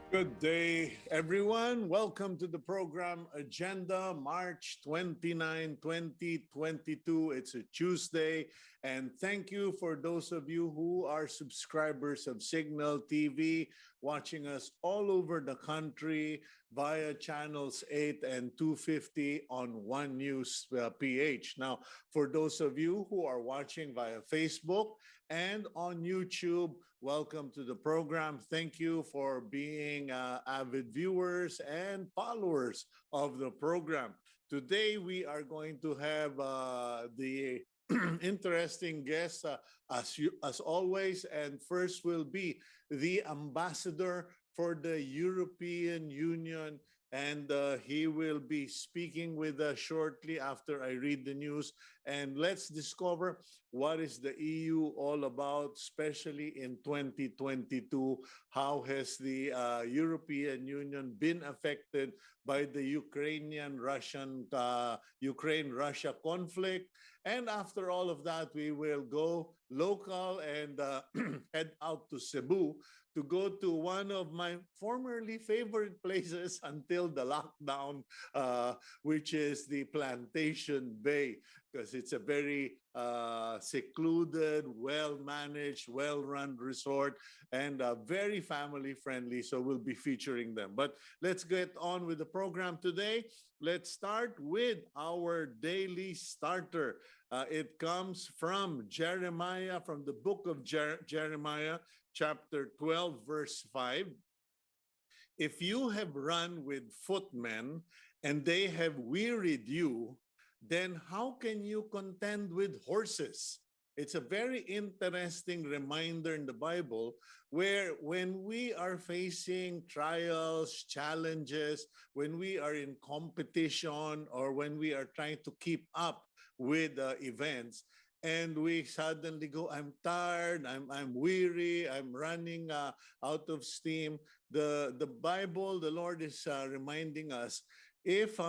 Good day, everyone. Welcome to the program Agenda, March 29, 2022. It's a Tuesday. And thank you for those of you who are subscribers of Signal TV, watching us all over the country via channels 8 and 250 on One News PH. Now, for those of you who are watching via Facebook and on YouTube, welcome to the program. Thank you for being avid viewers and followers of the program. Today, we are going to have the interesting guest, as always. And first will be the ambassador for the European Union. And he will be speaking with us shortly after I read the news. And let's discover what is the EU all about, especially in 2022. How has the European Union been affected by the Ukraine-Russia conflict? And after all of that, we will go local and head out to Cebu to go to one of my formerly favorite places until the lockdown, which is the Plantation Bay, because it's a very secluded, well-managed, well-run resort and very family-friendly. So we'll be featuring them. But let's get on with the program today. Let's start with our daily starter. It comes from Jeremiah, from the book of Jeremiah, chapter 12, verse 5. If you have run with footmen and they have wearied you, then how can you contend with horses? It's a very interesting reminder in the Bible where when we are facing trials, challenges, when we are in competition, or when we are trying to keep up with events, and we suddenly go, I'm tired, I'm weary, I'm running out of steam. The Bible, the Lord is reminding us, if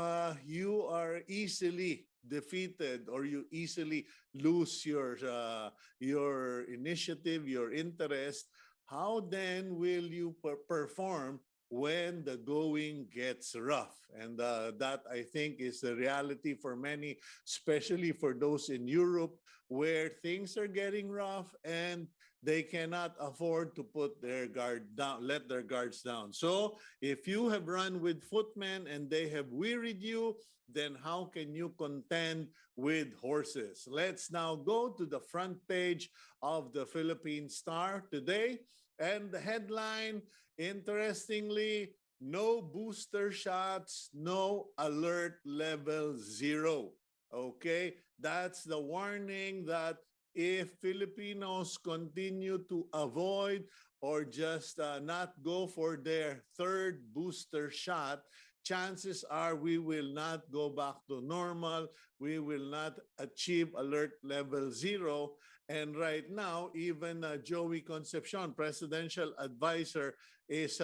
you are easily defeated or you easily lose your initiative, your interest, how then will you perform when the going gets rough? And that, I think, is the reality for many, especially for those in Europe where things are getting rough and they cannot afford to put their guard down, let their guards down. So if you have run with footmen and they have wearied you, then how can you contend with horses? Let's now go to the front page of the Philippine Star today. And the headline, interestingly, no booster shots, no alert level 0. Okay, that's the warning that if Filipinos continue to avoid or just not go for their third booster shot, chances are we will not go back to normal. We will not achieve alert level 0. And right now, even Joey Concepcion, presidential advisor, is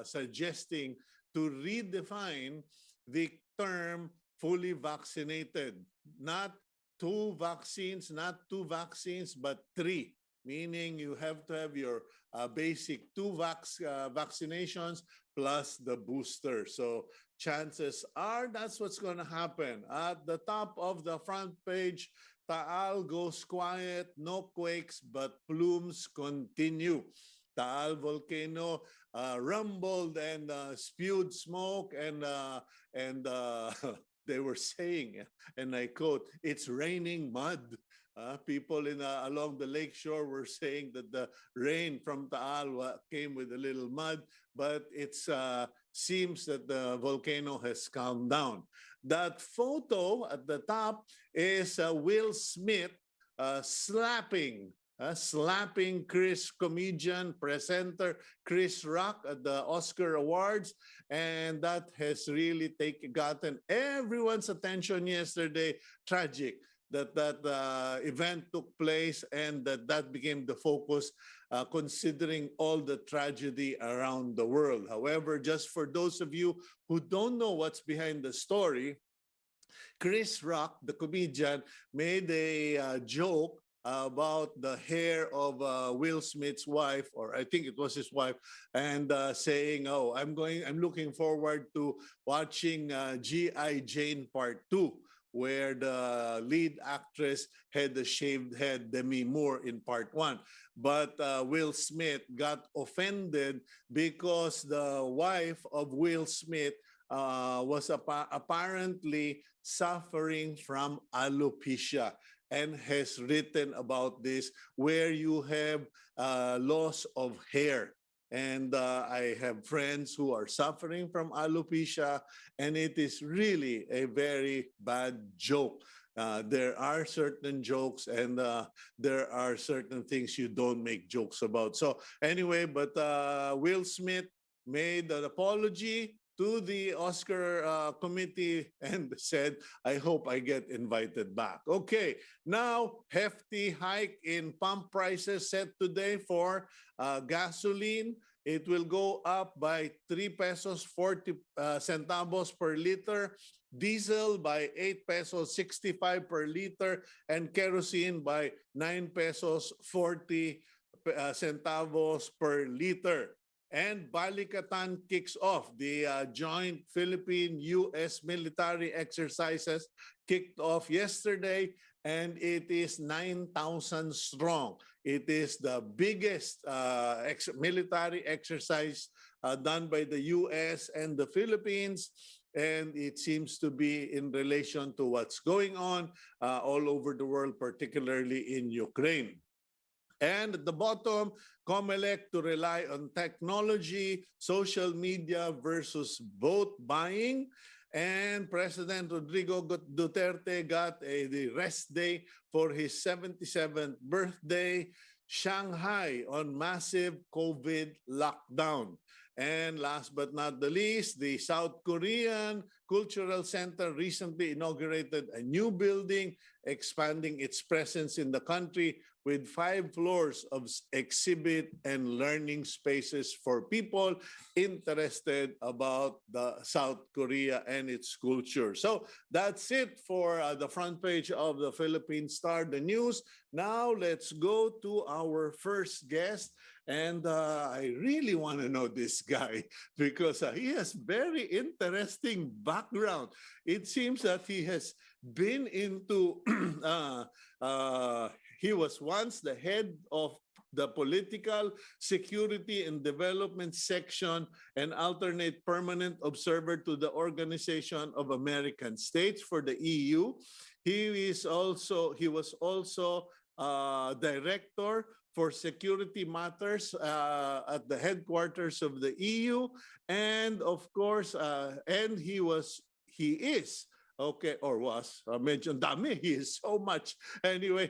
suggesting to redefine the term fully vaccinated. Not two vaccines, but three, meaning you have to have your basic vaccinations plus the booster. So chances are that's what's going to happen. At the top of the front page, Taal goes quiet, no quakes, but plumes continue. Taal volcano rumbled and spewed smoke, and they were saying, and I quote, "It's raining mud." People along the lakeshore were saying that the rain from Taal came with a little mud, but it seems that the volcano has calmed down. That photo at the top is Will Smith slapping comedian, presenter Chris Rock at the Oscar Awards. And that has really gotten everyone's attention yesterday. Tragic that event took place and that became the focus, considering all the tragedy around the world. However, just for those of you who don't know what's behind the story, Chris Rock, the comedian, made a joke about the hair of Will Smith's wife, or I think it was his wife, and saying, "Oh, I'm looking forward to watching G.I. Jane Part 2, where the lead actress had the shaved head, Demi Moore, in Part 1. But Will Smith got offended because the wife of Will Smith was apparently suffering from alopecia and has written about this, where you have loss of hair. And I have friends who are suffering from alopecia, and it is really a very bad joke. There are certain jokes, and there are certain things you don't make jokes about. So anyway, but Will Smith made an apology to the Oscar committee and said, "I hope I get invited back." Okay, now hefty hike in pump prices set today for gasoline. It will go up by 3 pesos 40 centavos per liter, diesel by 8 pesos 65 per liter, and kerosene by 9 pesos 40 centavos per liter. And Balikatan kicks off. The joint Philippine-U.S. military exercises kicked off yesterday, and it is 9,000 strong. It is the biggest military exercise done by the U.S. and the Philippines, and it seems to be in relation to what's going on all over the world, particularly in Ukraine. And at the bottom, COMELEC to rely on technology, social media versus vote buying. And President Rodrigo Duterte got the rest day for his 77th birthday. Shanghai on massive COVID lockdown. And last but not the least, the South Korean Cultural Center recently inaugurated a new building, expanding its presence in the country with 5 floors of exhibit and learning spaces for people interested about the South Korea and its culture. So that's it for the front page of the Philippine Star, the news. Now let's go to our first guest. And I really want to know this guy because he has very interesting background. It seems that he has been into he was once the head of the Political Security and Development Section and alternate permanent observer to the Organization of American States for the EU. He was also director for security matters at the headquarters of the EU, and of course, and he is. Okay, or was. Medyo dami. He is so much. Anyway,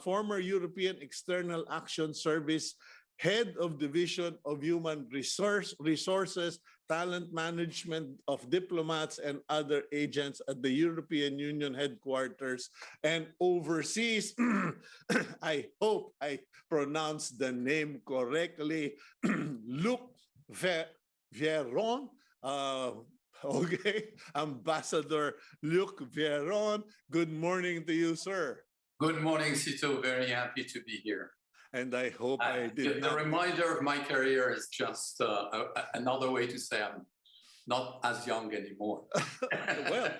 former European External Action Service, head of Division of Human Resources, Talent Management of Diplomats and other agents at the European Union headquarters and overseas. I hope I pronounced the name correctly. Luc Vieron. Okay, Ambassador Luc Vieron, good morning to you, sir. Good morning, Cito. Very happy to be here. And I hope I did The reminder of my career is just another way to say I'm not as young anymore. Well,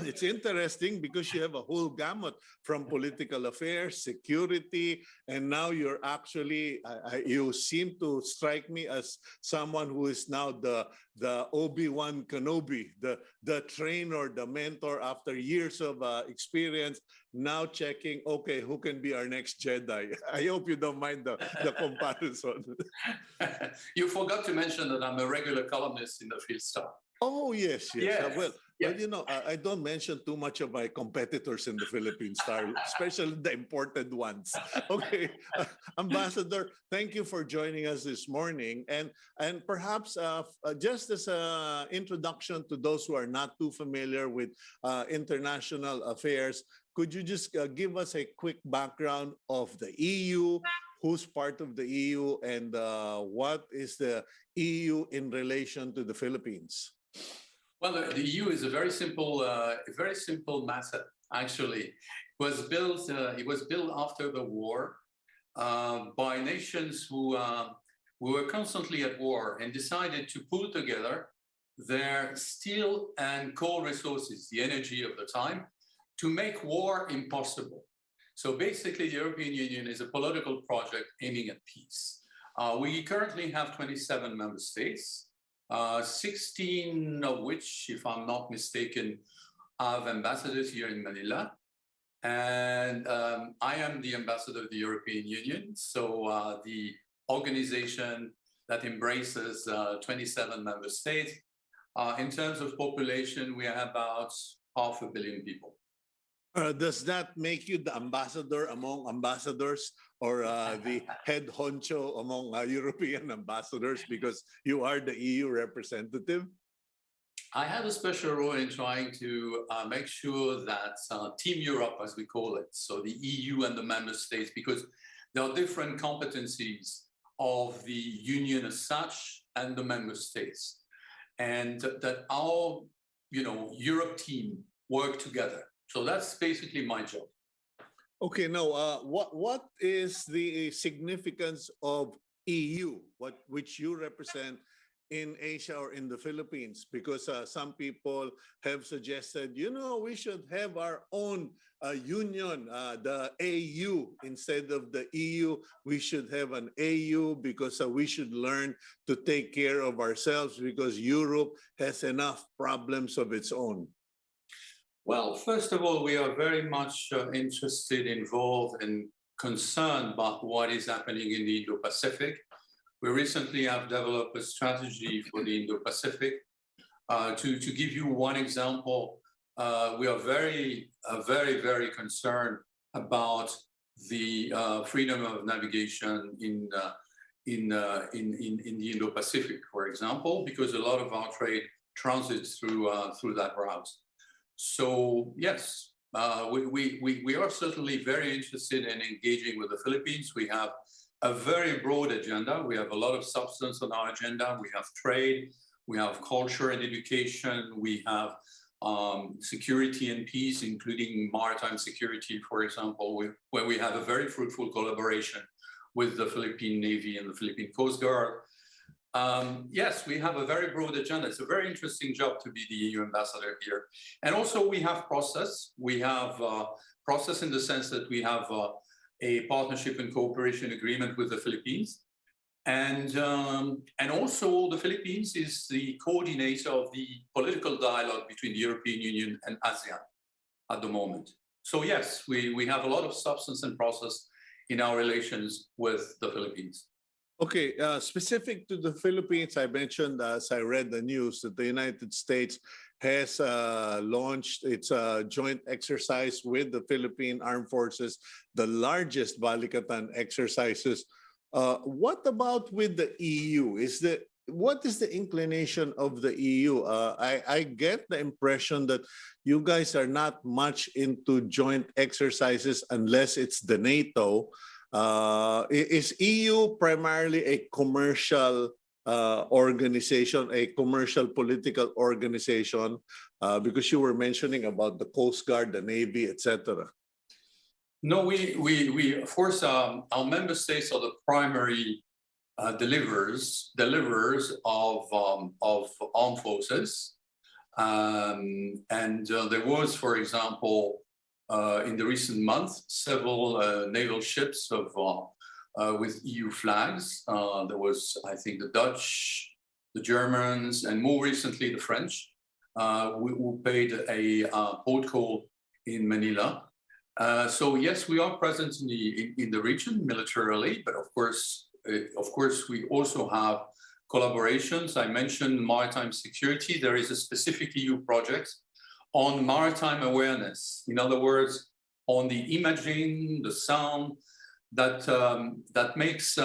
it's interesting because you have a whole gamut from political affairs, security, and now you're actually, you seem to strike me as someone who is now the Obi-Wan Kenobi, the trainer, the mentor after years of experience, now checking, okay, who can be our next Jedi? I hope you don't mind the comparison. You forgot to mention that I'm a regular columnist in the Field Star. Oh, yes. Well, yes. But, you know, I don't mention too much of my competitors in the Philippine Star, especially the imported ones. Okay. Ambassador, thank you for joining us this morning. And perhaps just as an introduction to those who are not too familiar with international affairs, could you just give us a quick background of the EU, who's part of the EU, and what is the EU in relation to the Philippines? Well, the EU is a very simple matter. Actually, it was built after the war by nations who were constantly at war and decided to pull together their steel and coal resources, the energy of the time, to make war impossible. So basically, the European Union is a political project aiming at peace. We currently have 27 member states, 16 of which, if I'm not mistaken, have ambassadors here in Manila. And I am the ambassador of the European Union, so the organization that embraces 27 member states. In terms of population, we are about 500 million people. Does that make you the ambassador among ambassadors or the head honcho among European ambassadors because you are the EU representative? I have a special role in trying to make sure that Team Europe, as we call it, so the EU and the member states, because there are different competencies of the union as such and the member states, and that our, Europe team work together. So that's basically my job. Okay, now what is the significance of EU, which you represent in Asia or in the Philippines? Because some people have suggested, we should have our own union, the AU instead of the EU. We should have an AU because we should learn to take care of ourselves because Europe has enough problems of its own. Well, first of all, we are very much interested, involved, and concerned about what is happening in the Indo-Pacific. We recently have developed a strategy for the Indo-Pacific. To give you one example, we are very, very concerned about the freedom of navigation in the Indo-Pacific, for example, because a lot of our trade transits through that route. So yes, we are certainly very interested in engaging with the Philippines. We have a very broad agenda. We have a lot of substance on our agenda. We have trade, we have culture and education, we have security and peace, including maritime security, for example, where we have a very fruitful collaboration with the Philippine Navy and the Philippine Coast Guard. Yes, we have a very broad agenda. It's a very interesting job to be the EU ambassador here. And also we have process. We have process in the sense that we have a partnership and cooperation agreement with the Philippines. And also the Philippines is the coordinator of the political dialogue between the European Union and ASEAN at the moment. So yes, we have a lot of substance and process in our relations with the Philippines. Okay, specific to the Philippines, I mentioned as I read the news that the United States has launched its joint exercise with the Philippine Armed Forces, the largest Balikatan exercises. What about with the EU? What is the inclination of the EU? I get the impression that you guys are not much into joint exercises unless it's the NATO. Is EU primarily a commercial organization, a commercial political organization? Because you were mentioning about the Coast Guard, the Navy, etc. No, we of course our member states are the primary deliverers of armed forces, and there was, for example, in the recent months, several naval ships with EU flags. There was, I think, the Dutch, the Germans, and more recently the French, who paid a port call in Manila. So yes, we are present in the region militarily, but of course, we also have collaborations. I mentioned maritime security. There is a specific EU project on maritime awareness. In other words, on the imaging, the sound that makes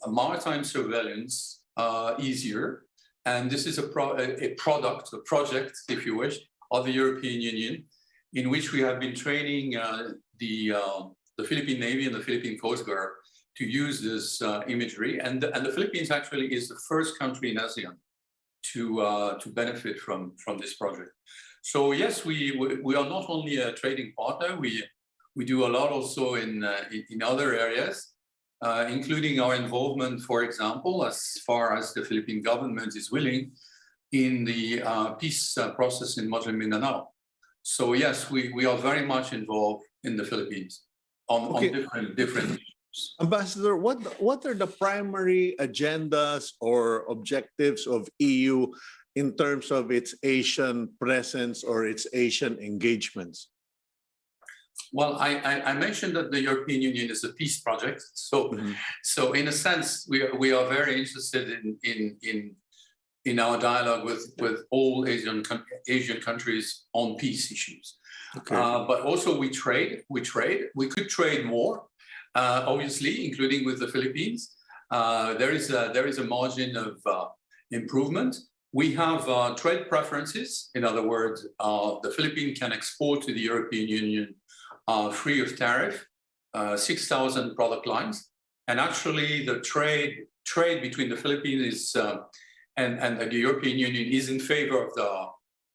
maritime surveillance easier. And this is a project, if you wish, of the European Union, in which we have been training the Philippine Navy and the Philippine Coast Guard to use this imagery. And the Philippines actually is the first country in ASEAN to benefit from this project. So yes, we are not only a trading partner. We do a lot also in other areas, including our involvement, for example, as far as the Philippine government is willing, in the peace process in modern Mindanao. So yes, we are very much involved in the Philippines on different issues. Ambassador, what are the primary agendas or objectives of EU in terms of its Asian presence or its Asian engagements? Well, I mentioned that the European Union is a peace project. So, so in a sense, we are very interested in our dialogue with all Asian countries on peace issues. Okay. But also we trade. We could trade more, obviously, including with the Philippines. There is a margin of improvement. We have trade preferences. In other words, the Philippines can export to the European Union free of tariff, 6,000 product lines. And actually, the trade between the Philippines and the European Union is in favor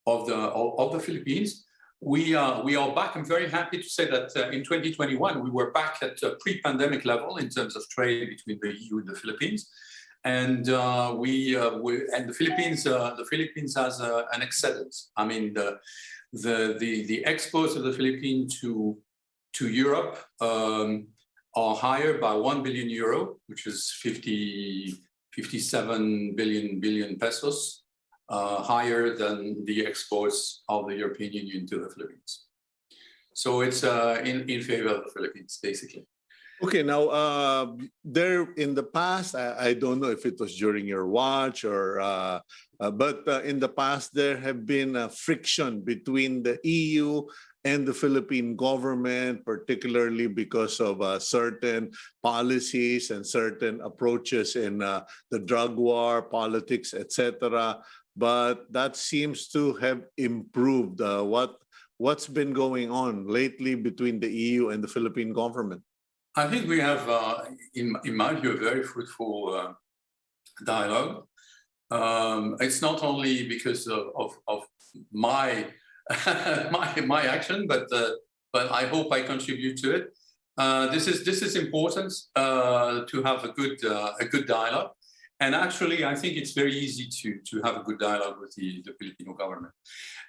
of the Philippines. We are back. I'm very happy to say that in 2021 we were back at a pre-pandemic level in terms of trade between the EU and the Philippines, and the Philippines has an excedence. I mean the exports of the Philippines to Europe are higher by 1 billion euro, which is 57 billion pesos, higher than the exports of the European Union to the Philippines. So it's in favor of the Philippines, basically. Okay, now there in the past, I don't know if it was during your watch or, but in the past there have been friction between the EU and the Philippine government, particularly because of certain policies and certain approaches in the drug war, politics, etc. But that seems to have improved. What's been going on lately between the EU and the Philippine government? I think we have, in my view, a very fruitful dialogue. It's not only because of my my action, but I hope I contribute to it. This is important to have a good dialogue, and actually I think it's very easy to have a good dialogue with the Filipino government.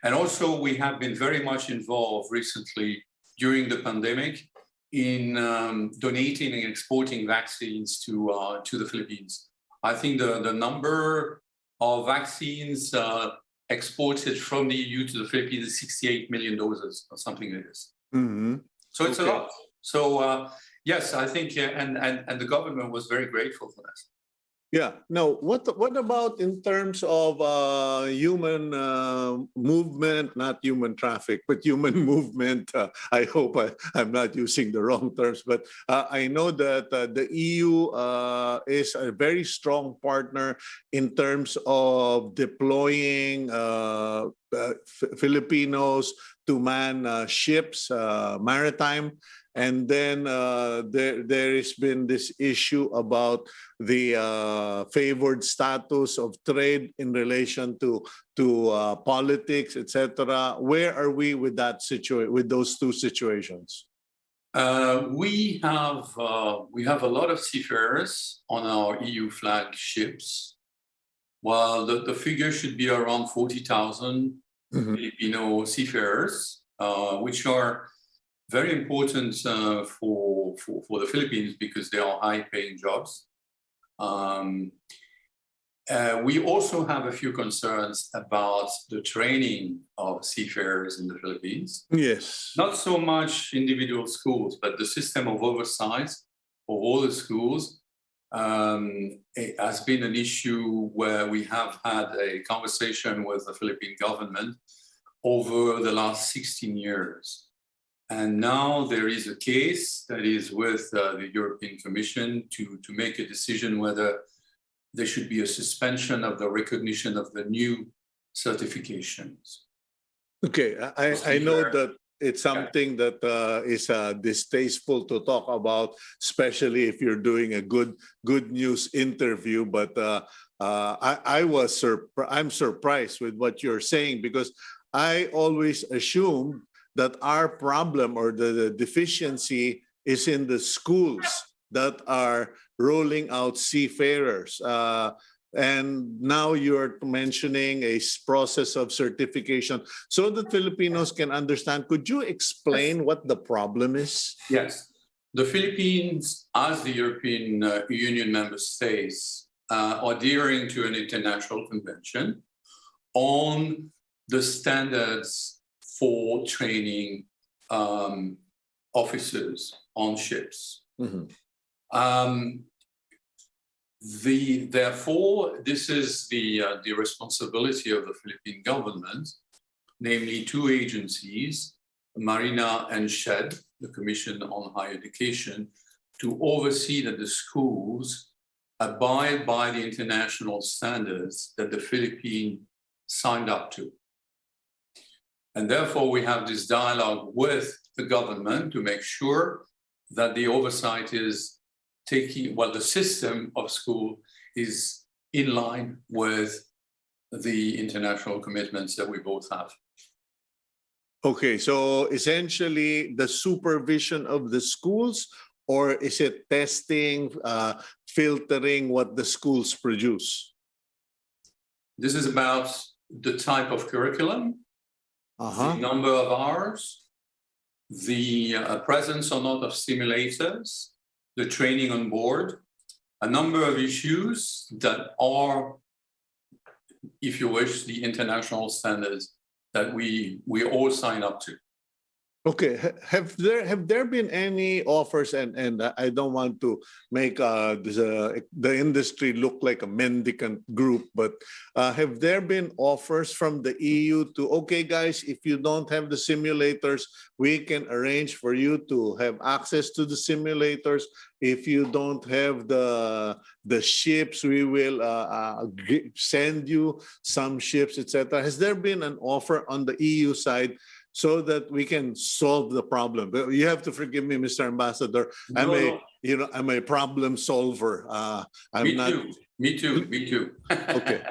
And also we have been very much involved recently during the pandemic in donating and exporting vaccines to the Philippines. I think the number of vaccines exported from the EU to the Philippines is 68 million doses or something like this. Mm-hmm. So it's a lot. So yes, I think, and the government was very grateful for that. Yeah. Now, what about in terms of human movement, not human traffic, but human movement? I hope I'm not using the wrong terms, but I know that the EU is a very strong partner in terms of deploying Filipinos to man ships, maritime. And then there has been this issue about the favored status of trade in relation to politics, etc. Where are we with that with those two situations? We have a lot of seafarers on our EU flag ships. Well, the figure should be around 40,000 Filipino seafarers, which are very important for the Philippines because they are high-paying jobs. We also have a few concerns about the training of seafarers in the Philippines. Yes. Not so much individual schools, but the system of oversight of all the schools it has been an issue where we have had a conversation with the Philippine government over the last 16 years. And now there is a case that is with the European Commission to make a decision whether there should be a suspension of the recognition of the new certifications. Okay, I know that it's something that is distasteful to talk about, especially if you're doing a good news interview. But I'm surprised with what you're saying, because I always assumed that our problem or the deficiency is in the schools that are rolling out seafarers. And now you're mentioning a process of certification so that Filipinos can understand. Could you explain what the problem is? Yes. The Philippines, as the European Union member states, adhering to an international convention on the standards for training officers on ships. Mhm. Therefore, this is the responsibility of the Philippine government, namely two agencies, Marina and SHED, the Commission on Higher Education, to oversee that the schools abide by the international standards that the Philippines signed up to. And therefore, we have this dialogue with the government to make sure that the oversight is the system of school is in line with the international commitments that we both have. Okay, so essentially the supervision of the schools, or is it testing, filtering what the schools produce? This is about the type of curriculum, the number of hours, the presence or not of simulators, the training on board, a number of issues that are, if you wish, the international standards that we all sign up to. Okay, have there been any offers, and I don't want to make the industry look like a mendicant group, but have there been offers from the EU to, okay guys, if you don't have the simulators, we can arrange for you to have access to the simulators. If you don't have the ships, we will send you some ships, etc. Has there been an offer on the EU side so that we can solve the problem? But you have to forgive me, Mr. Ambassador. I'm a problem solver. Me too. Okay.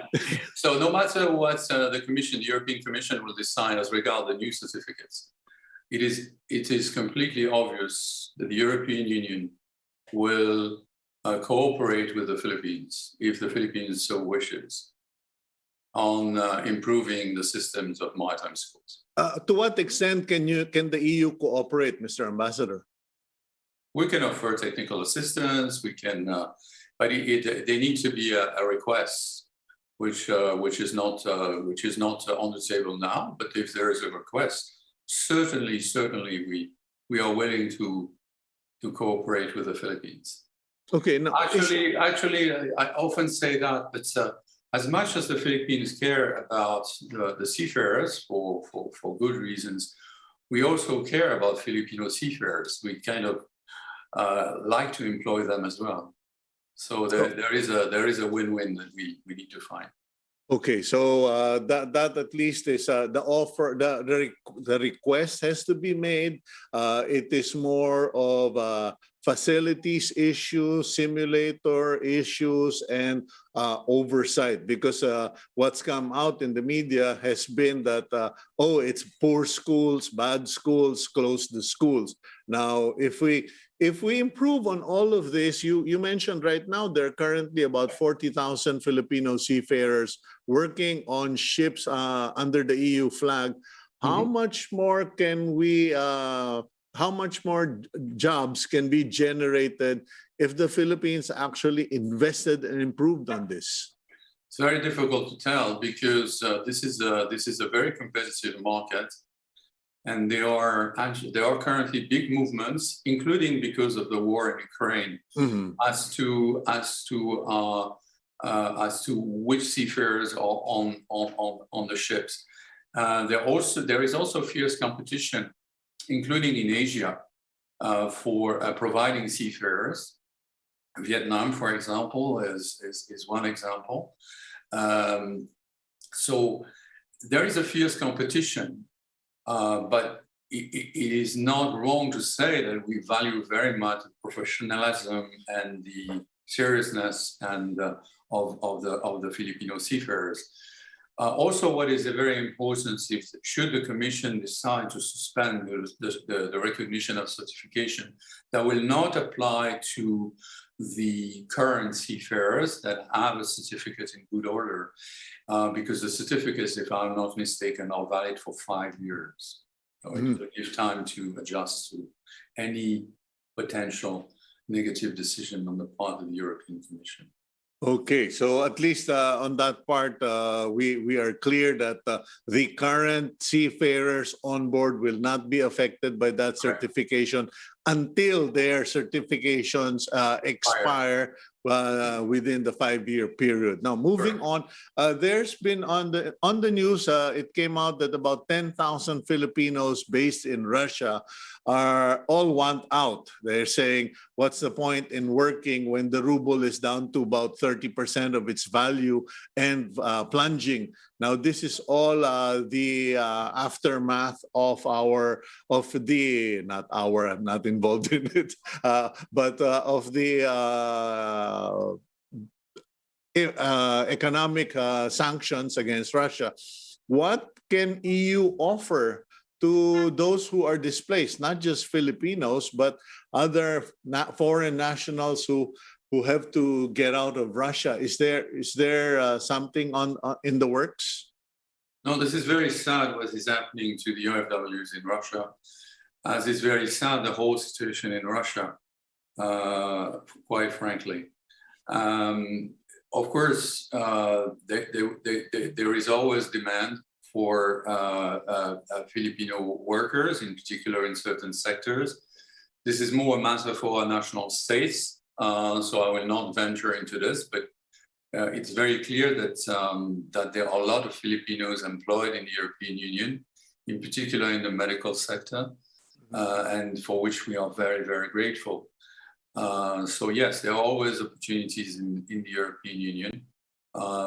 So no matter what the European Commission will decide as regard the new certificates, it is completely obvious that the European Union will cooperate with the Philippines, if the Philippines so wishes, on improving the systems of maritime schools. To what extent can the EU cooperate, Mr. Ambassador? We can offer technical assistance. We can, but they need to be a request, which is not on the table now. But if there is a request, certainly we are willing to cooperate with the Philippines. Okay. Now, actually, I often say that as much as the Philippines care about the seafarers for good reasons, we also care about Filipino seafarers. We kind of like to employ them as well. So there is a win-win that we need to find. Okay, so that at least is the offer. The request has to be made. It is more of facilities issues, simulator issues, and oversight. Because what's come out in the media has been that it's poor schools, bad schools, close the schools. Now, if we improve on all of this, you mentioned right now there are currently about 40,000 Filipino seafarers working on ships under the EU flag. How much more can we? How much more jobs can be generated if the Philippines actually invested and improved on this? It's very difficult to tell because this is a very competitive market. And there are currently big movements, including because of the war in Ukraine, as to which seafarers are on the ships. There is also fierce competition, including in Asia, for providing seafarers. Vietnam, for example, is one example. So there is a fierce competition. But it is not wrong to say that we value very much professionalism and the seriousness and of the Filipino seafarers. Also, what is very important is should the Commission decide to suspend the recognition of certification, that will not apply to the current seafarers that have a certificate in good order, because the certificates, if I'm not mistaken, are valid for 5 years. So it will give time to adjust to any potential negative decision on the part of the European Commission. Okay, so at least on that part, we are clear that the current seafarers on board will not be affected by that certification until their certifications expire within the 5-year period. Now, moving on, there's been on the news, it came out that about 10,000 Filipinos based in Russia are all want out. They're saying, what's the point in working when the ruble is down to about 30% of its value and plunging? Now, this is all the aftermath of I'm not involved in it, but of the economic sanctions against Russia. What can EU offer to those who are displaced, not just Filipinos, but other foreign nationals who have to get out of Russia? Is there something in the works? No, this is very sad what is happening to the OFWs in Russia. As is very sad the whole situation in Russia, quite frankly. Of course, there is always demand for Filipino workers, in particular in certain sectors. This is more a matter for our national states, so I will not venture into this, but it's very clear that, that there are a lot of Filipinos employed in the European Union, in particular in the medical sector, and for which we are very, very grateful. So yes, there are always opportunities in the European Union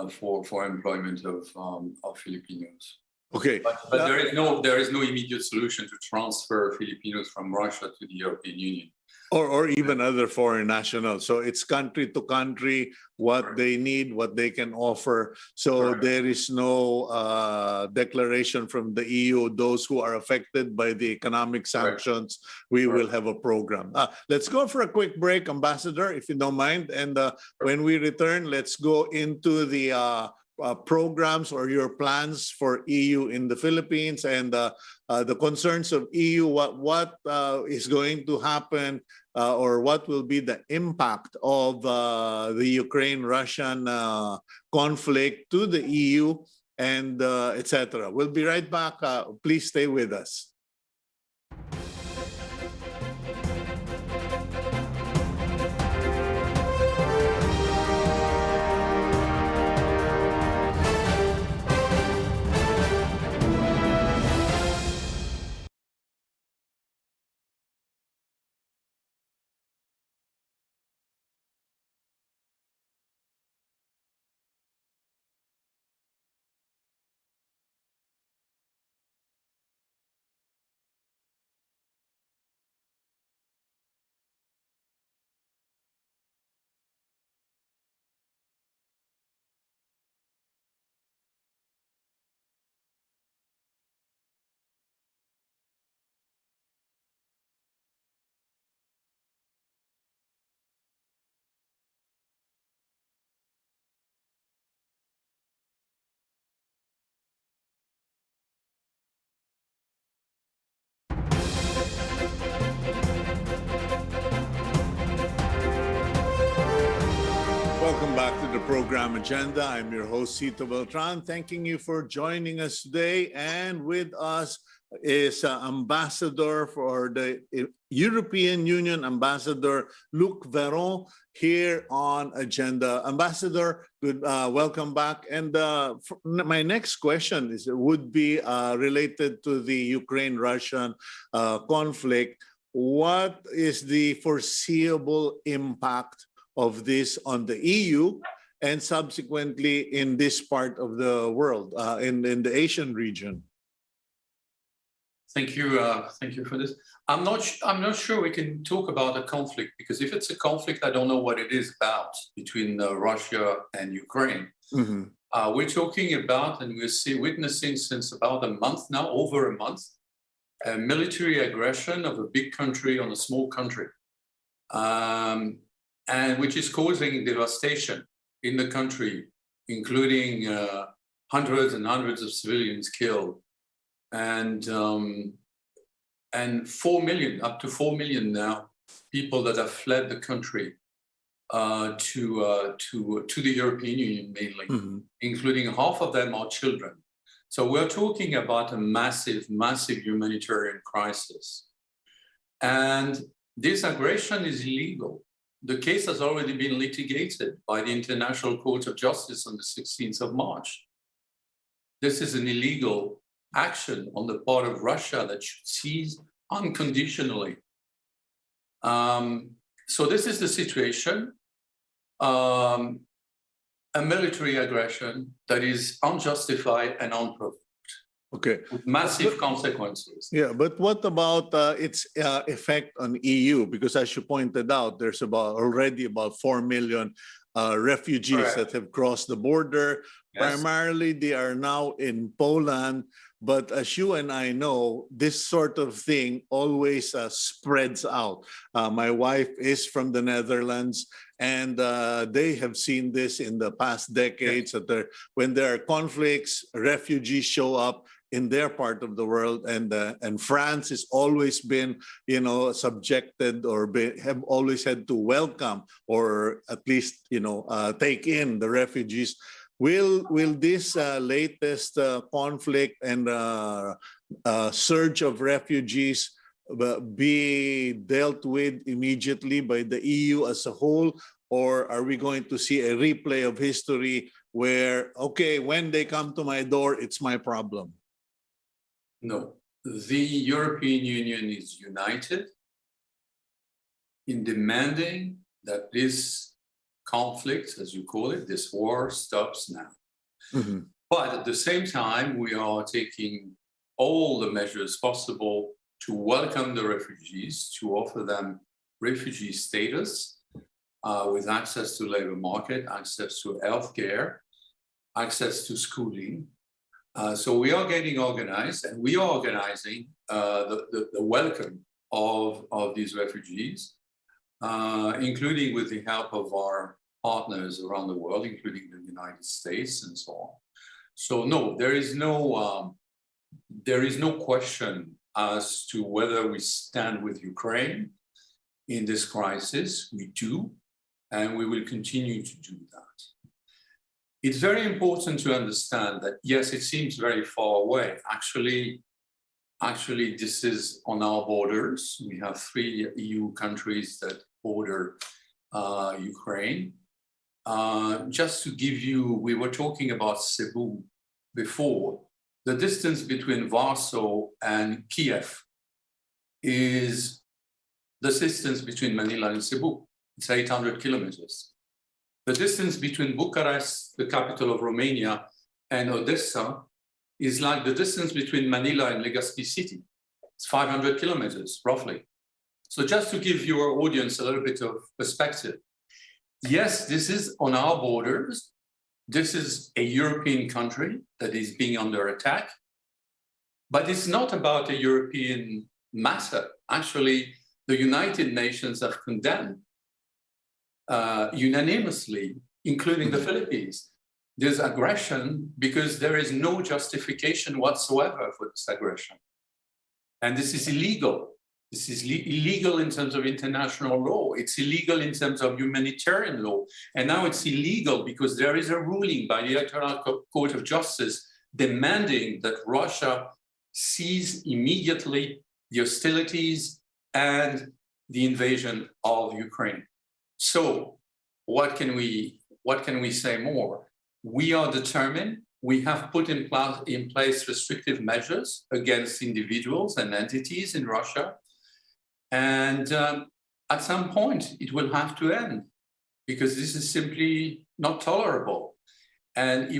for employment of Filipinos. Okay, but there is no immediate solution to transfer Filipinos from Russia to the European Union. Or even other foreign nationals. So it's country to country, what they need, what they can offer. So there is no declaration from the EU, those who are affected by the economic sanctions, we will have a program. Let's go for a quick break, Ambassador, if you don't mind. And when we return, let's go into the programs or your plans for EU in the Philippines and the concerns of EU, what is going to happen or what will be the impact of the Ukraine-Russian conflict to the EU and etc. We'll be right back. Please stay with us. Welcome back to the program agenda. I'm your host, Cito Beltran, thanking you for joining us today. And with us is Ambassador for the European Union, Ambassador Luc Veron, here on Agenda. Ambassador, good, welcome back. And my next question would be related to the Ukraine-Russian conflict. What is the foreseeable impact of this on the EU and subsequently in this part of the world, in the Asian region? Thank you for this. I'm not sure we can talk about a conflict, because if it's a conflict, I don't know what it is about between Russia and Ukraine. Mm-hmm. We're talking about, and we're witnessing since about a month now, over a month, a military aggression of a big country on a small country, and which is causing devastation in the country, including hundreds and hundreds of civilians killed, and 4 million, up to 4 million now, people that have fled the country to the European Union mainly, Mm-hmm. including half of them are children. So we're talking about a massive, massive humanitarian crisis. And this aggression is illegal. The case has already been litigated by the International Court of Justice on the 16th of March. This is an illegal action on the part of Russia that should cease unconditionally. So this is the situation. A military aggression that is unjustified and unprovoked, Okay. with massive consequences. Yeah, but what about its effect on EU? Because as you pointed out, there's already about 4 million refugees Correct. that have crossed the border. Yes. Primarily, they are now in Poland. But as you and I know, this sort of thing always spreads out. My wife is from the Netherlands, and they have seen this in the past decades, that when there are conflicts, refugees show up in their part of the world, and France has always been, subjected or have always had to welcome, or at least take in the refugees. Will this latest conflict and surge of refugees be dealt with immediately by the EU as a whole, or are we going to see a replay of history where, okay, when they come to my door, it's my problem? No, the European Union is united in demanding that this conflict, as you call it, this war, stops now. Mm-hmm. But at the same time, we are taking all the measures possible to welcome the refugees, to offer them refugee status with access to labor market, access to healthcare, access to schooling. So we are getting organized, and we are organizing the welcome of these refugees, including with the help of our partners around the world, including the United States and so on. So no, there is no question as to whether we stand with Ukraine in this crisis. We do, and we will continue to do that. It's very important to understand that, yes, it seems very far away. Actually, this is on our borders. We have 3 EU countries that border Ukraine. Just to give you, we were talking about Cebu before. The distance between Warsaw and Kiev is the distance between Manila and Cebu. It's 800 kilometers. The distance between Bucharest, the capital of Romania, and Odessa is like the distance between Manila and Legazpi City. It's 500 kilometers, roughly. So just to give your audience a little bit of perspective, yes, this is on our borders. This is a European country that is being under attack, but it's not about a European matter. Actually, the United Nations have condemned unanimously, including the Philippines, this aggression, because there is no justification whatsoever for this aggression. And this is illegal. This is illegal in terms of international law. It's illegal in terms of humanitarian law. And now it's illegal because there is a ruling by the International Court of Justice demanding that Russia cease immediately the hostilities and the invasion of Ukraine. So what can we say more? We are determined. We have put in place restrictive measures against individuals and entities in Russia. And at some point, it will have to end, because this is simply not tolerable. And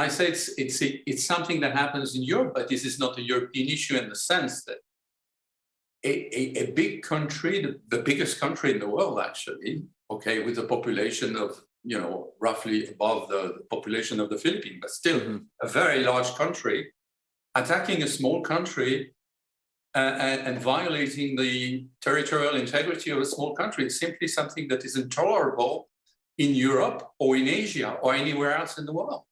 I say it's something that happens in Europe, but this is not a European issue in the sense that a big country, the biggest country in the world, actually, okay, with a population of, roughly above the population of the Philippines, but still a very large country, attacking a small country and violating the territorial integrity of a small country is simply something that is intolerable in Europe or in Asia or anywhere else in the world.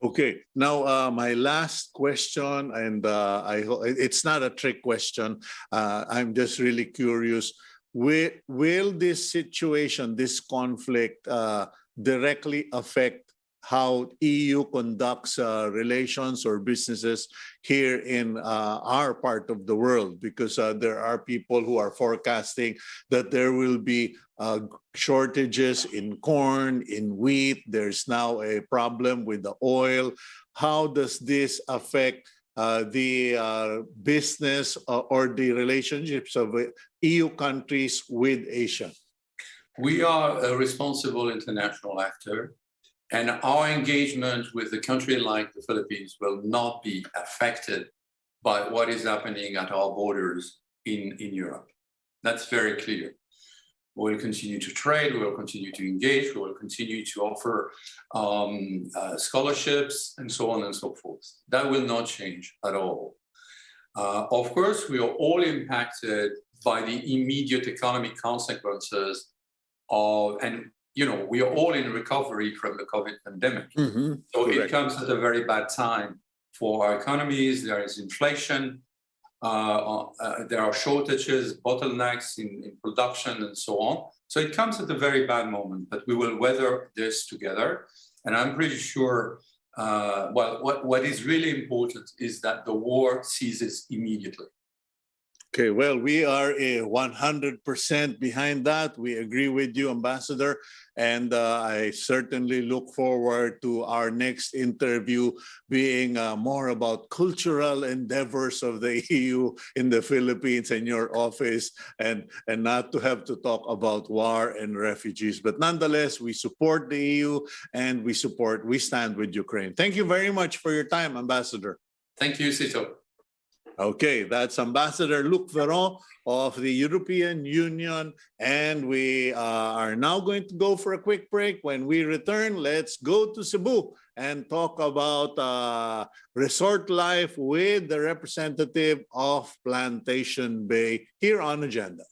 Okay, now my last question, and I hope it's not a trick question. I'm just really curious. Will this situation, this conflict, directly affect how EU conducts relations or businesses here in our part of the world? Because there are people who are forecasting that there will be shortages in corn, in wheat. There's now a problem with the oil. How does this affect the business or the relationships of EU countries with Asia? We are a responsible international actor, and our engagement with a country like the Philippines will not be affected by what is happening at our borders in Europe. That's very clear. We will continue to trade, we will continue to engage, we will continue to offer scholarships and so on and so forth. That will not change at all. Of course, we are all impacted by the immediate economic consequences we are all in recovery from the COVID pandemic. So Correct. It comes at a very bad time for our economies. There is inflation, there are shortages, bottlenecks in production and so on. So it comes at a very bad moment, but we will weather this together. And I'm pretty sure, what is really important is that the war ceases immediately. Okay, well, we are 100% behind that. We agree with you, Ambassador, and I certainly look forward to our next interview being more about cultural endeavors of the EU in the Philippines and your office, and not to have to talk about war and refugees. But nonetheless, we support the EU and we stand with Ukraine. Thank you very much for your time, Ambassador. Thank you, Cito. Okay, that's Ambassador Luc Veron of the European Union. And we are now going to go for a quick break. When we return, let's go to Cebu and talk about resort life with the representative of Plantation Bay here on Agenda.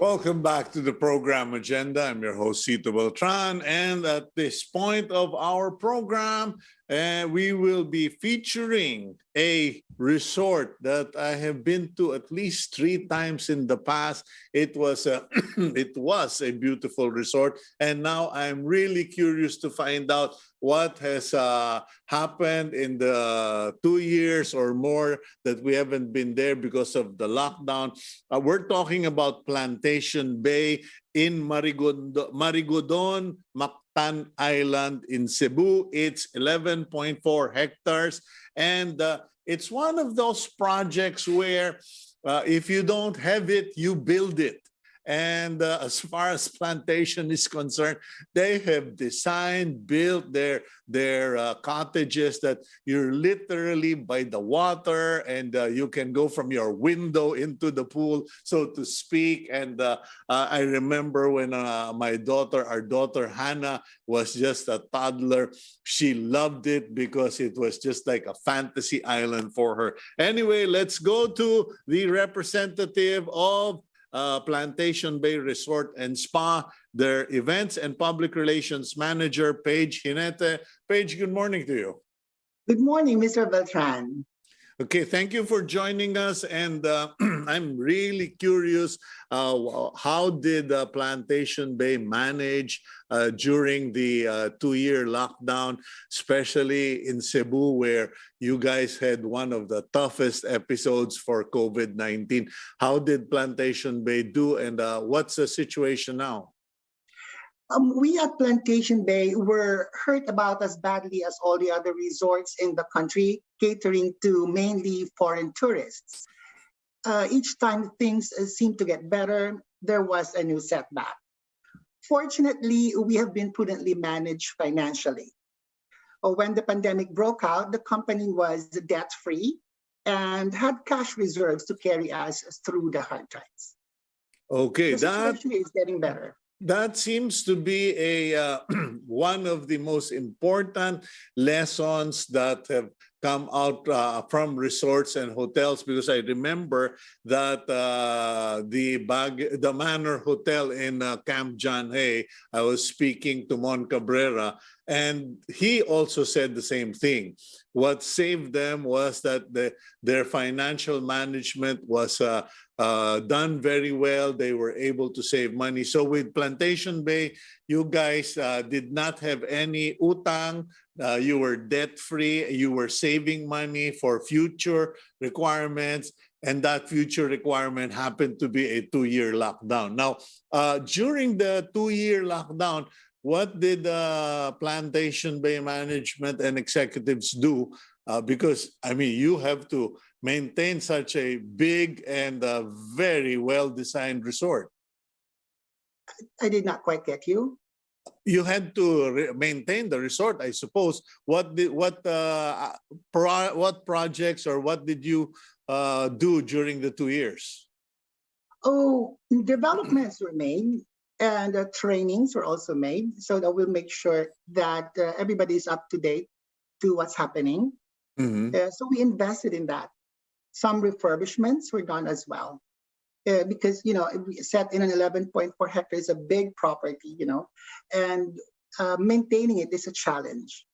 Welcome back to the program agenda. I'm your host, Cito Beltran. And at this point of our program, we will be featuring a resort that I have been to at least 3 times in the past. It was a, it was a beautiful resort. And now I'm really curious to find out what has happened in the 2 years or more that we haven't been there because of the lockdown. We're talking about Plantation Bay in Marigodon, Mactan Island in Cebu. It's 11.4 hectares. And it's one of those projects where if you don't have it, you build it. And as far as Plantation is concerned, they have designed, built their cottages that you're literally by the water, and you can go from your window into the pool, so to speak. And I remember when our daughter Hannah was just a toddler, she loved it because it was just like a fantasy island for her. Anyway, let's go to the representative of Plantation Bay Resort and Spa, their events and public relations manager, Paige Hinete. Paige, good morning to you. Good morning, Mr. Beltran. Okay, thank you for joining us. And I'm really curious, how did Plantation Bay manage during the 2-year lockdown, especially in Cebu, where you guys had one of the toughest episodes for COVID-19? How did Plantation Bay do, and what's the situation now? We at Plantation Bay were hurt about as badly as all the other resorts in the country, catering to mainly foreign tourists. Each time things seemed to get better, there was a new setback. Fortunately, we have been prudently managed financially. When the pandemic broke out, the company was debt-free and had cash reserves to carry us through the hard times. Okay, the situation is getting better. That seems to be a one of the most important lessons that have come out from resorts and hotels, because I remember that the Manor Hotel in Camp John Hay, I was speaking to Mon Cabrera, and he also said the same thing. What saved them was that their financial management was done very well. They were able to save money. So with Plantation Bay, you guys did not have any utang. You were debt-free. You were saving money for future requirements. And that future requirement happened to be a 2-year lockdown. Now, during the 2-year lockdown, what did Plantation Bay management and executives do? Because, I mean, you have to maintain such a big and very well-designed resort. I did not quite get you. You had to maintain the resort, I suppose. What projects or what did you do during the 2 years? Oh, developments were made and trainings were also made, so that we'll make sure that everybody is up to date to what's happening. Mm-hmm. So we invested in that. Some refurbishments were done as well. Because, set in an 11.4 hectares is a big property, and maintaining it is a challenge.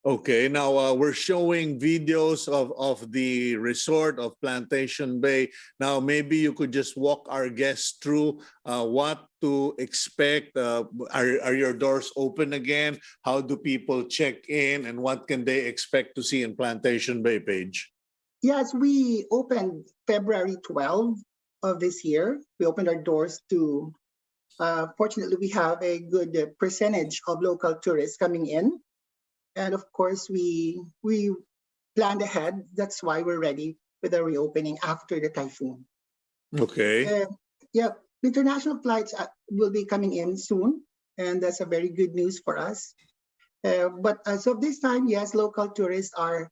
Okay, now we're showing videos of the resort of Plantation Bay. Now, maybe you could just walk our guests through what to expect. Are your doors open again? How do people check in? And what can they expect to see in Plantation Bay, Paige? Yes, we opened February 12 of this year. We opened our doors to, fortunately, we have a good percentage of local tourists coming in. And of course, we planned ahead. That's why we're ready with the reopening after the typhoon. Okay. International flights will be coming in soon, and that's a very good news for us. But as of this time, yes, local tourists are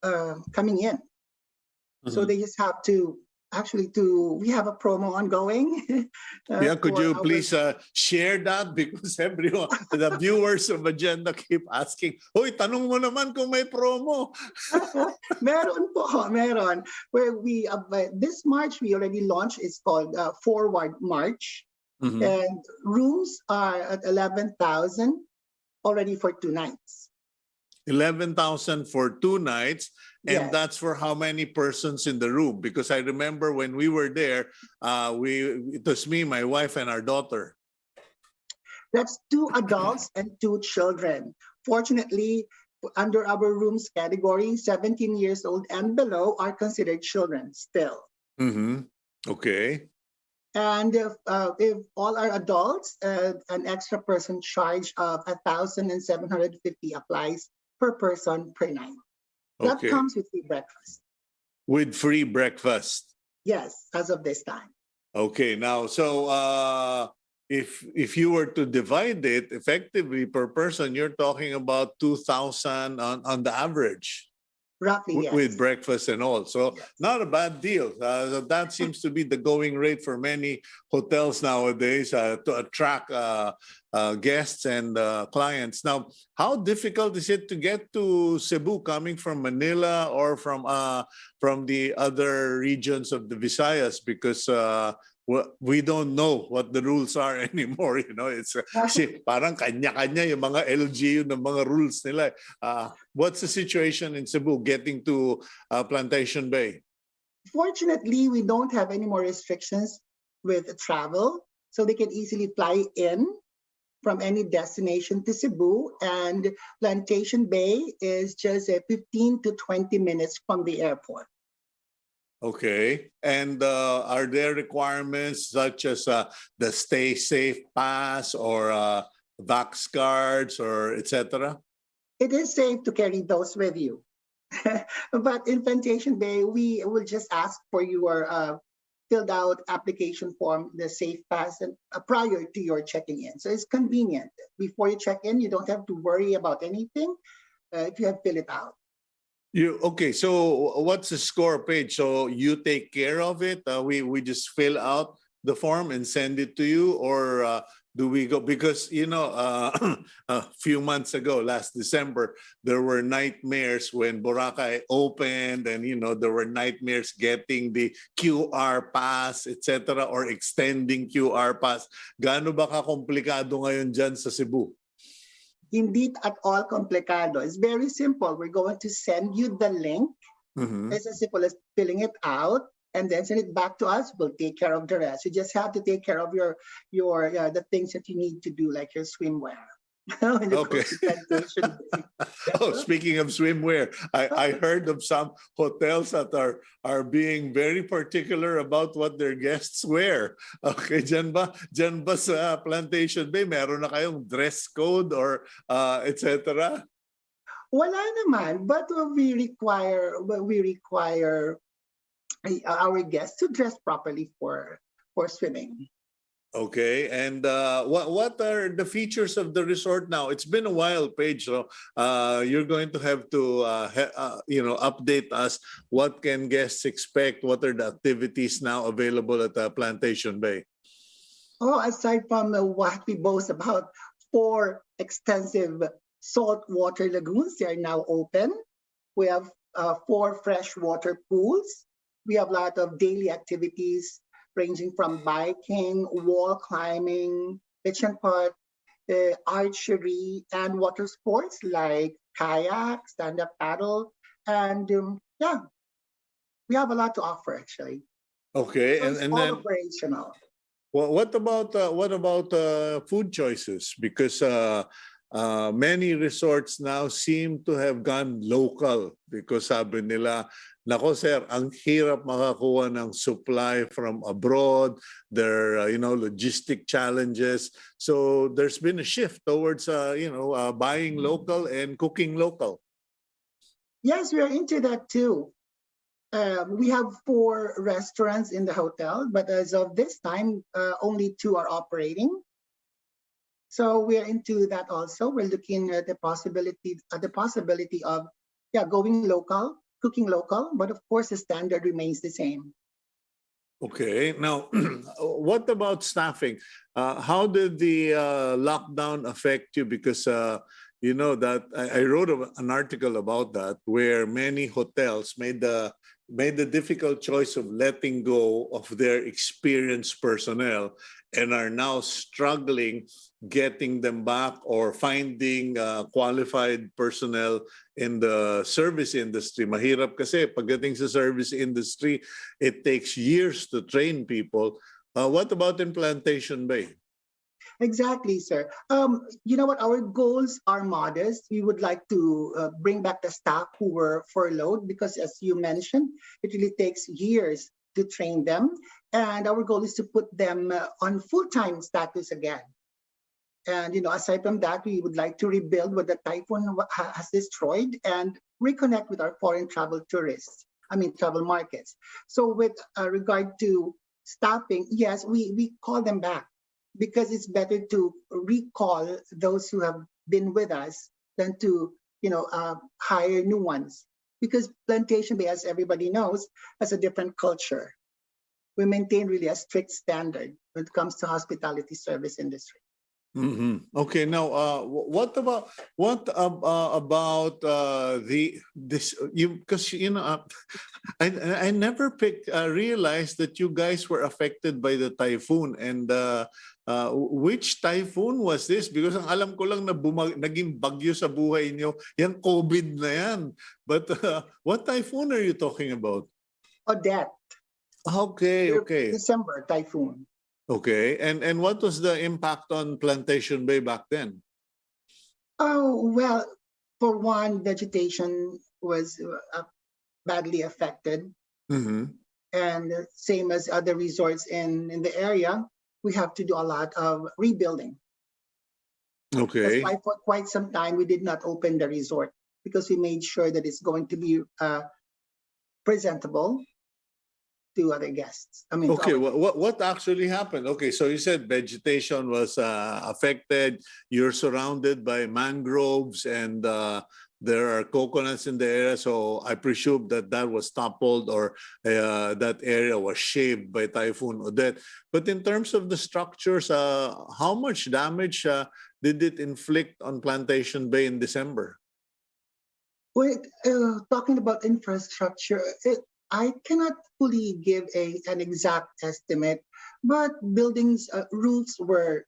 coming in. Mm-hmm. So they just have to actually we have a promo ongoing. Yeah, could for you our- please share that? Because everyone, the viewers of Agenda keep asking, "Hoy, tanong mo naman kung may promo." Meron po, meron. Where this March we already launched. It's called Forward March, Mhm. and rooms are at 11,000 already for 2 nights. 11,000 for 2 nights, and Yes. that's for how many persons in the room? Because I remember when we were there, it was me, my wife, and our daughter. That's 2 adults and 2 children. Fortunately, under our rooms category, 17 years old and below are considered children still. Mm-hmm. Okay. And if all are adults, an extra person charge of 1,750 applies per person per night. That Okay. comes with free breakfast. With free breakfast. Yes, as of this time. Okay. Now, so if you were to divide it effectively per person, you're talking about 2,000 on the average. Roughly, yes. With breakfast and all. So Yes. not a bad deal. That seems to be the going rate for many hotels nowadays to attract guests and clients. Now, how difficult is it to get to Cebu coming from Manila or from the other regions of the Visayas? Because we don't know what the rules are anymore. You know, it's kasi parang kanya-kanya yung mga LGU ng mga rules nila. What's the situation in Cebu getting to Plantation Bay? Fortunately, we don't have any more restrictions with travel, so they can easily fly in from any destination to Cebu, and Plantation Bay is just 15 to 20 minutes from the airport. Okay. And are there requirements such as the Stay Safe Pass or Vax cards or etc.? It is safe to carry those with you. But in Plantation Bay, we will just ask for your filled out application form, the Safe Pass, and prior to your checking in. So it's convenient. Before you check in, you don't have to worry about anything if you have filled it out. Okay, so what's the score page? So you take care of it? We just fill out the form and send it to you, or do we go? Because a few months ago, last December, there were nightmares when Boracay opened, and there were nightmares getting the QR pass, etc., or extending QR pass. Gaano ba ka-komplikado ngayon dyan sa Cebu? Hindi at all complicado. It's very simple. We're going to send you the link. Mm-hmm. It's as simple as filling it out and then send it back to us. We'll take care of the rest. You just have to take care of your the things that you need to do, like your swimwear. Okay. Oh, speaking of swimwear, I heard of some hotels that are being very particular about what their guests wear. Okay, dyan ba sa Plantation Bay, meron na kayong dress code or etc.? Wala naman, but we require our guests to dress properly for swimming. Okay, and what are the features of the resort now? It's been a while, Paige, so you're going to have to update us. What can guests expect? What are the activities now available at Plantation Bay? Oh, aside from what we boast about, 4 extensive saltwater lagoons, they are now open. We have 4 freshwater pools. We have a lot of daily activities ranging from biking, wall climbing, kitchen park, archery, and water sports like kayak, stand-up paddle, and we have a lot to offer actually. Okay, So it's and all then operational. well, what about food choices? Because many resorts now seem to have gone local because sabi nila, nako sir, ang hirap makakuha ng supply from abroad. There are logistic challenges. So there's been a shift towards buying local and cooking local. Yes, we are into that too. We have 4 restaurants in the hotel, but as of this time, only 2 are operating. So we are into that also. We're looking at the possibility of going local, cooking local, but of course the standard remains the same. Okay. Now, what about staffing? How did the lockdown affect you? Because you know that I wrote an article about that, where many hotels made the difficult choice of letting go of their experienced personnel and are now struggling getting them back or finding qualified personnel in the service industry. Mahirap kasi pagdating sa service industry, it takes years to train people. What about in Plantation Bay? Exactly, sir. You know what? Our goals are modest. We would like to bring back the staff who were furloughed because, as you mentioned, it really takes years to train them. And our goal is to put them on full-time status again. And, you know, aside from that, we would like to rebuild what the typhoon has destroyed and reconnect with our foreign travel travel markets. So with regard to staffing, yes, we call them back because it's better to recall those who have been with us than to, hire new ones. Because Plantation Bay, as everybody knows, has a different culture. We maintain really a strict standard when it comes to hospitality service industry. Mm-hmm. Okay. Now, what about this? Because I never realized that you guys were affected by the typhoon. And which typhoon was this? Because ang alam ko lang na naging bagyo sa buhay niyo, yung COVID na yan. But what typhoon are you talking about? Odette. Okay. December typhoon. Okay, and what was the impact on Plantation Bay back then? Oh, well, for one, vegetation was badly affected. Mm-hmm. And same as other resorts in the area, we have to do a lot of rebuilding. Okay. That's why for quite some time we did not open the resort because we made sure that it's going to be presentable to other guests. Okay, what actually happened? Okay, so you said vegetation was affected. You're surrounded by mangroves and there are coconuts in the area. So I presume that was toppled or that area was shaved by Typhoon Odette. But in terms of the structures, how much damage did it inflict on Plantation Bay in December? Wait, talking about infrastructure, I cannot fully give an exact estimate, but buildings, roofs flew,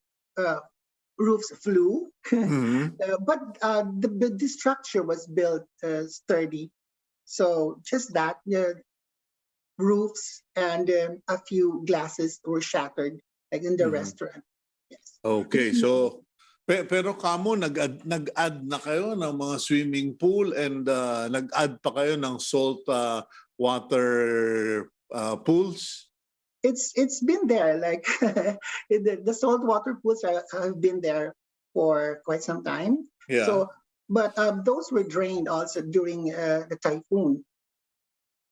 Mm-hmm. but the structure was built sturdy. So just that, roofs and a few glasses were shattered, like in the restaurant. Yes. Okay, so pero kamo nag-add na kayo ng mga swimming pool and nag-add pa kayo ng salt water pools? It's been there, like the saltwater pools have been there for quite some time. Yeah. So, but those were drained also during the typhoon.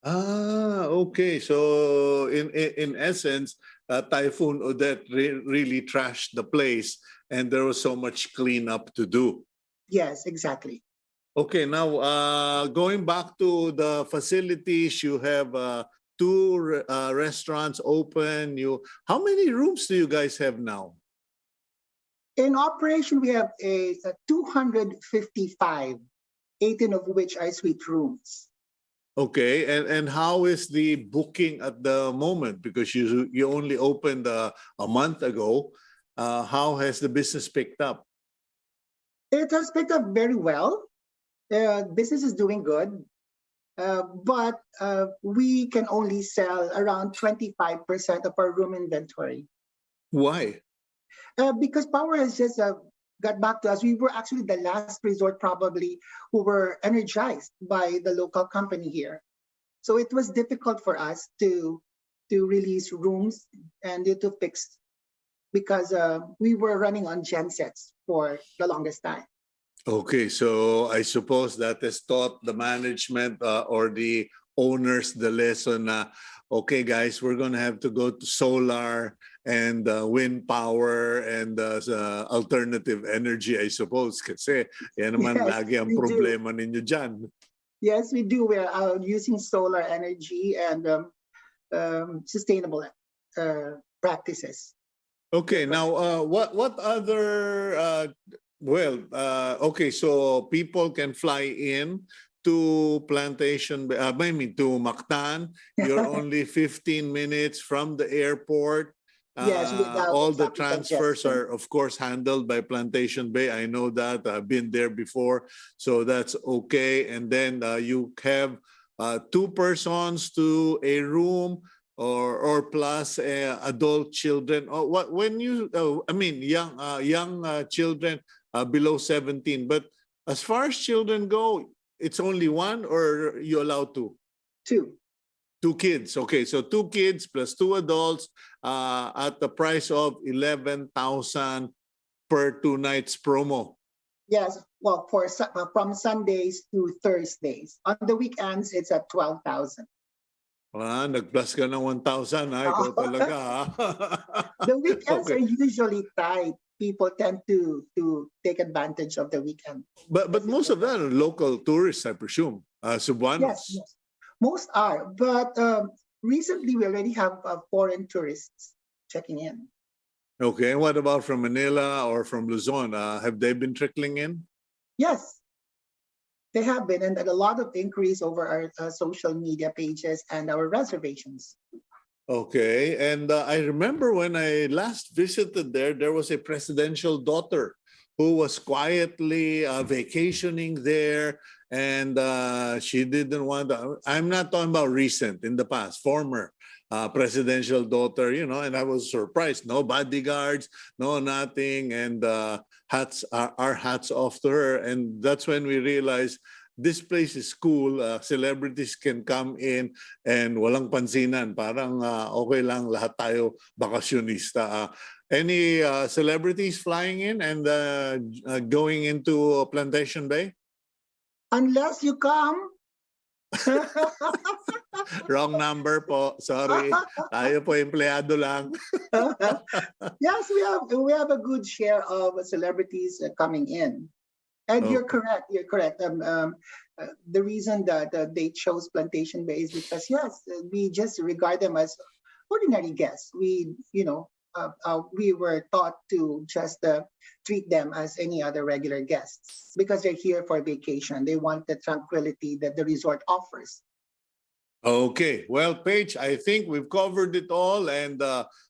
Okay. So in essence, Typhoon Odette really trashed the place, and there was so much cleanup to do. Yes, exactly. Okay, now going back to the facilities, you have two restaurants open. How many rooms do you guys have now? In operation, we have a 255, 18 of which are suite rooms. Okay, and how is the booking at the moment? Because you only opened a month ago. How has the business picked up? It has picked up very well. Business is doing good, but we can only sell around 25% of our room inventory. Why? Because power has just got back to us. We were actually the last resort probably who were energized by the local company here. So it was difficult for us to release rooms and to fix because we were running on gensets for the longest time. Okay, so I suppose that has taught the management or the owners the lesson okay guys, we're going to have to go to solar and wind power and alternative energy, I suppose. Kasi yan naman lagi ang problema ninyo dyan. Yes, we do. We're using solar energy and sustainable practices. Okay, now what other okay, so people can fly in to Plantation, I mean to Mactan. You're only 15 minutes from the airport. Yes, without All the traffic transfers congestion. are, of course, handled by Plantation Bay. I know that. I've been there before, so that's okay. And then you have two persons to a room, or plus adult children. Or what when you? I mean, young children below 17. But as far as children go, it's only one, or you allow two? Two. Two kids. Okay, so two kids plus two adults at the price of 11,000 per 2 nights promo. Yes, well, from Sundays to Thursdays. On the weekends, it's at 12,000. Nag-plus ka ng 1,000, ikaw talaga. The weekends Okay. are usually tight. People tend to take advantage of the weekend. But most of them are local tourists, I presume. Cebuanos. Yes. Most are, but recently we already have foreign tourists checking in. Okay, and what about from Manila or from Luzon? Have they been trickling in? Yes, they have been, and a lot of increase over our social media pages and our reservations. Okay, and I remember when I last visited there was a presidential daughter who was quietly vacationing there, and she didn't want to. I'm not talking about recent, in the past, former presidential daughter, and I was surprised. No bodyguards, no nothing, and our hats off to her. And that's when we realized this place is cool. Celebrities can come in and walang pansinan. Parang okay lang, lahat tayo bakasyonista. Any celebrities flying in and going into Plantation Bay? Unless you come. Wrong number po. Sorry. Tayo po empleyado lang. Yes, we have a good share of celebrities coming in. And you're correct. You're correct. The reason that they chose Plantation Bay is because, yes, we just regard them as ordinary guests. We were taught to just treat them as any other regular guests because they're here for vacation. They want the tranquility that the resort offers. Okay. Well, Paige, I think we've covered it all, and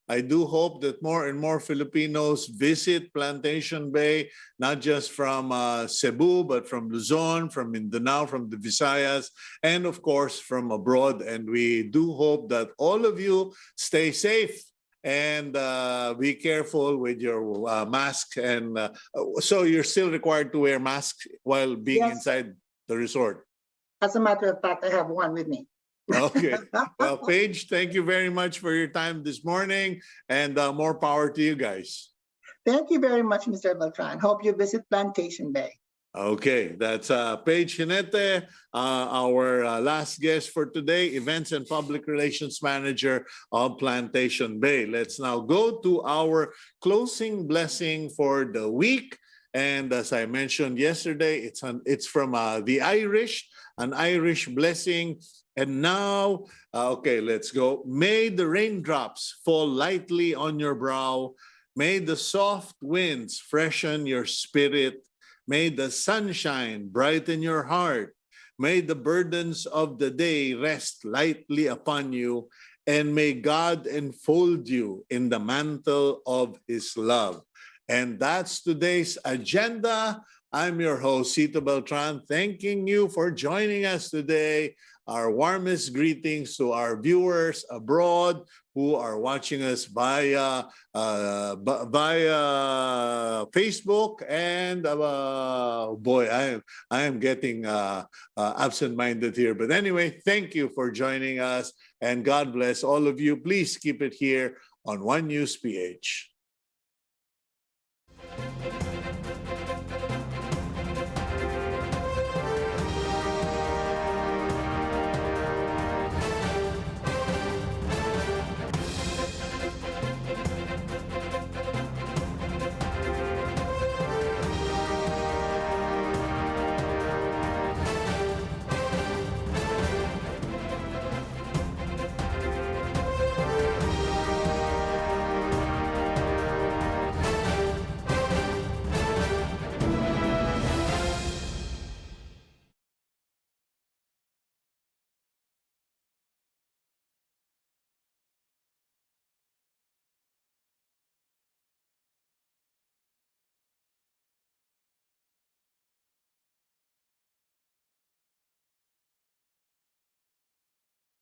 I do hope that more and more Filipinos visit Plantation Bay, not just from Cebu, but from Luzon, from Mindanao, from the Visayas, and of course from abroad. And we do hope that all of you stay safe and be careful with your mask. And so you're still required to wear masks while being inside the resort. As a matter of fact, I have one with me. Okay. Well, Paige, thank you very much for your time this morning, and more power to you guys. Thank you very much, Mr. Beltran. Hope you visit Plantation Bay. Okay, that's Paige Hinete, our last guest for today, Events and Public Relations Manager of Plantation Bay. Let's now go to our closing blessing for the week. And as I mentioned yesterday, it's from the Irish, an Irish blessing. And now, okay, let's go. May the raindrops fall lightly on your brow. May the soft winds freshen your spirit. May the sunshine brighten your heart. May the burdens of the day rest lightly upon you. And may God enfold you in the mantle of His love. And that's today's agenda. I'm your host, Cito Beltran, thanking you for joining us today. Our warmest greetings to our viewers abroad who are watching us via Facebook. And boy, I am getting absent-minded here. But anyway, thank you for joining us, and God bless all of you. Please keep it here on One News PH.